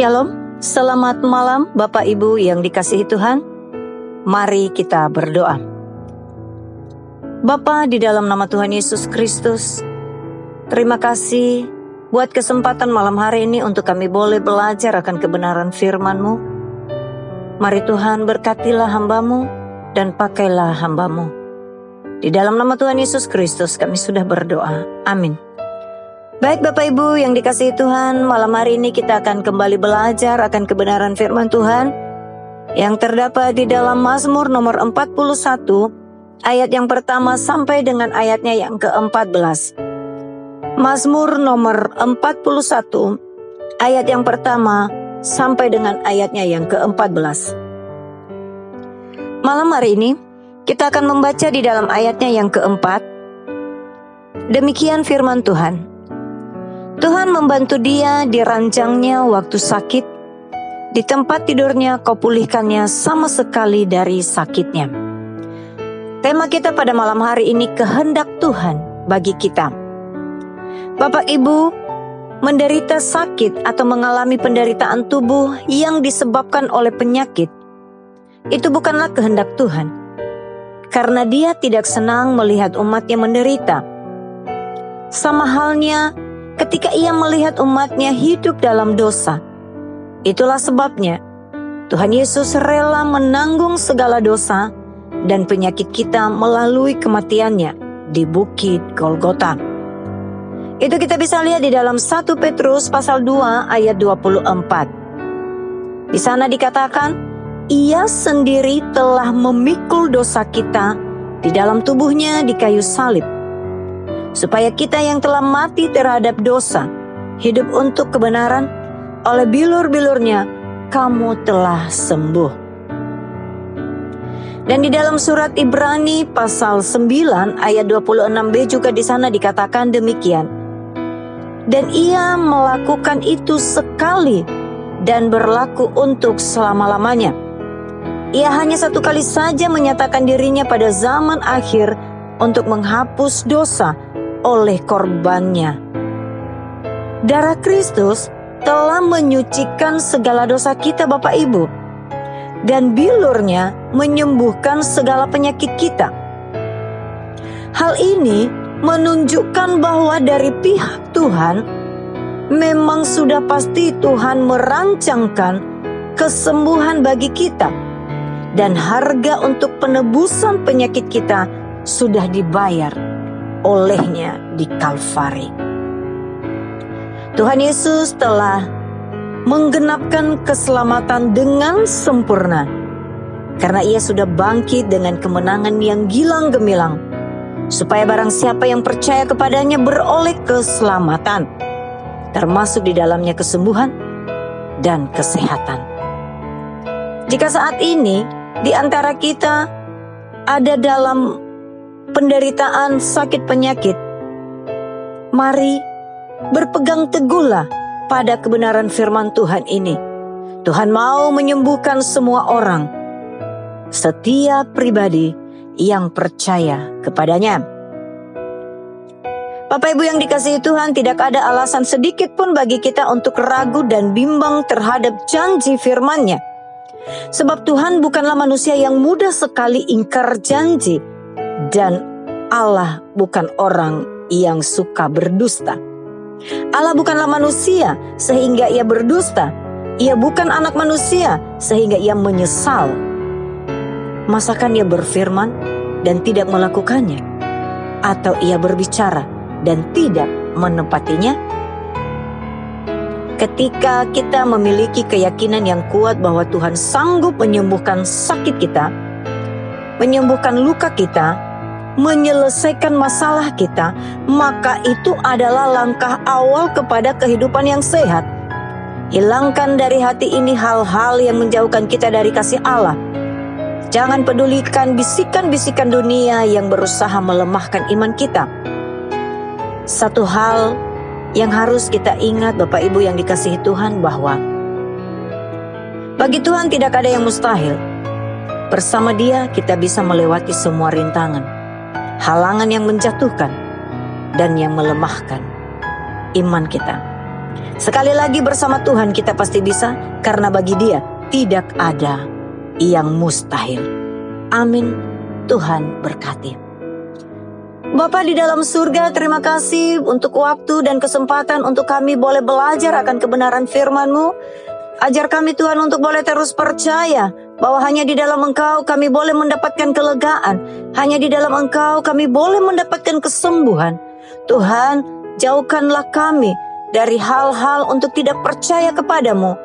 Shalom, selamat malam Bapak Ibu yang dikasihi Tuhan. Mari kita berdoa. Bapa, di dalam nama Tuhan Yesus Kristus, terima kasih buat kesempatan malam hari ini untuk kami boleh belajar akan kebenaran firman-Mu. Mari Tuhan berkatilah hamba-Mu dan pakailah hamba-Mu. Di dalam nama Tuhan Yesus Kristus kami sudah berdoa. Amin. Baik Bapak Ibu yang dikasihi Tuhan, malam hari ini kita akan kembali belajar akan kebenaran firman Tuhan yang terdapat di dalam Mazmur nomor 41 ayat yang pertama sampai dengan ayatnya yang ke-14. Mazmur nomor 41 ayat yang pertama sampai dengan ayatnya yang ke-14. Malam hari ini kita akan membaca di dalam ayatnya yang keempat. Demikian firman Tuhan. Tuhan membantu dia di ranjangnya waktu sakit, di tempat tidurnya kau pulihkannya sama sekali dari sakitnya. Tema kita pada malam hari ini kehendak Tuhan bagi kita. Bapak Ibu, menderita sakit atau mengalami penderitaan tubuh yang disebabkan oleh penyakit, itu bukanlah kehendak Tuhan, karena Dia tidak senang melihat umatnya menderita. Sama halnya ketika Ia melihat umatnya hidup dalam dosa. Itulah sebabnya Tuhan Yesus rela menanggung segala dosa dan penyakit kita melalui kematiannya di Bukit Golgota. Itu kita bisa lihat di dalam 1 Petrus pasal 2 ayat 24. Di sana dikatakan, Ia sendiri telah memikul dosa kita di dalam tubuhnya di kayu salib, supaya kita yang telah mati terhadap dosa, hidup untuk kebenaran, oleh bilur-bilurnya kamu telah sembuh. Dan di dalam surat Ibrani pasal 9 ayat 26b juga di sana dikatakan demikian. Dan Ia melakukan itu sekali dan berlaku untuk selama-lamanya. Ia hanya satu kali saja menyatakan dirinya pada zaman akhir untuk menghapus dosa oleh korbannya. Darah Kristus telah menyucikan segala dosa kita Bapak Ibu, dan bilurnya menyembuhkan segala penyakit kita. Hal ini menunjukkan bahwa dari pihak Tuhan memang sudah pasti Tuhan merancangkan kesembuhan bagi kita, dan harga untuk penebusan penyakit kita sudah dibayar olehnya di Kalvari. Tuhan Yesus telah menggenapkan keselamatan dengan sempurna, karena Ia sudah bangkit dengan kemenangan yang gilang gemilang, supaya barang siapa yang percaya kepadanya beroleh keselamatan, termasuk di dalamnya kesembuhan dan kesehatan. Jika saat ini di antara kita ada dalam penderitaan sakit penyakit, mari berpegang teguhlah pada kebenaran firman Tuhan ini. Tuhan mau menyembuhkan semua orang, setiap pribadi yang percaya kepadanya. Bapak Ibu yang dikasihi Tuhan, tidak ada alasan sedikit pun bagi kita untuk ragu dan bimbang terhadap janji firman-Nya. Sebab Tuhan bukanlah manusia yang mudah sekali ingkar janji, dan Allah bukan orang yang suka berdusta. Allah bukanlah manusia sehingga Ia berdusta. Ia bukan anak manusia sehingga Ia menyesal. Masakan Ia berfirman dan tidak melakukannya? Atau Ia berbicara dan tidak menepatinya? Ketika kita memiliki keyakinan yang kuat bahwa Tuhan sanggup menyembuhkan sakit kita, menyembuhkan luka kita, menyelesaikan masalah kita, maka itu adalah langkah awal kepada kehidupan yang sehat. Hilangkan dari hati ini hal-hal yang menjauhkan kita dari kasih Allah. Jangan pedulikan bisikan-bisikan dunia yang berusaha melemahkan iman kita. Satu hal yang harus kita ingat Bapak Ibu yang dikasihi Tuhan, bahwa bagi Tuhan tidak ada yang mustahil. Bersama Dia kita bisa melewati semua rintangan, halangan yang menjatuhkan dan yang melemahkan iman kita. Sekali lagi bersama Tuhan kita pasti bisa, karena bagi Dia tidak ada yang mustahil. Amin. Tuhan berkati. Bapa di dalam surga, terima kasih untuk waktu dan kesempatan untuk kami boleh belajar akan kebenaran firman-Mu. Ajar kami Tuhan untuk boleh terus percaya bahwa hanya di dalam Engkau kami boleh mendapatkan kelegaan. Hanya di dalam Engkau kami boleh mendapatkan kesembuhan. Tuhan, jauhkanlah kami dari hal-hal untuk tidak percaya kepadamu.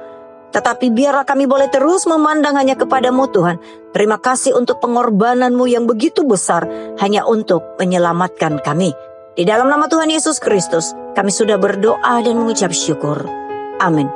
Tetapi biarlah kami boleh terus memandang hanya kepadamu Tuhan. Terima kasih untuk pengorbanan-Mu yang begitu besar hanya untuk menyelamatkan kami. Di dalam nama Tuhan Yesus Kristus, kami sudah berdoa dan mengucap syukur. Amin.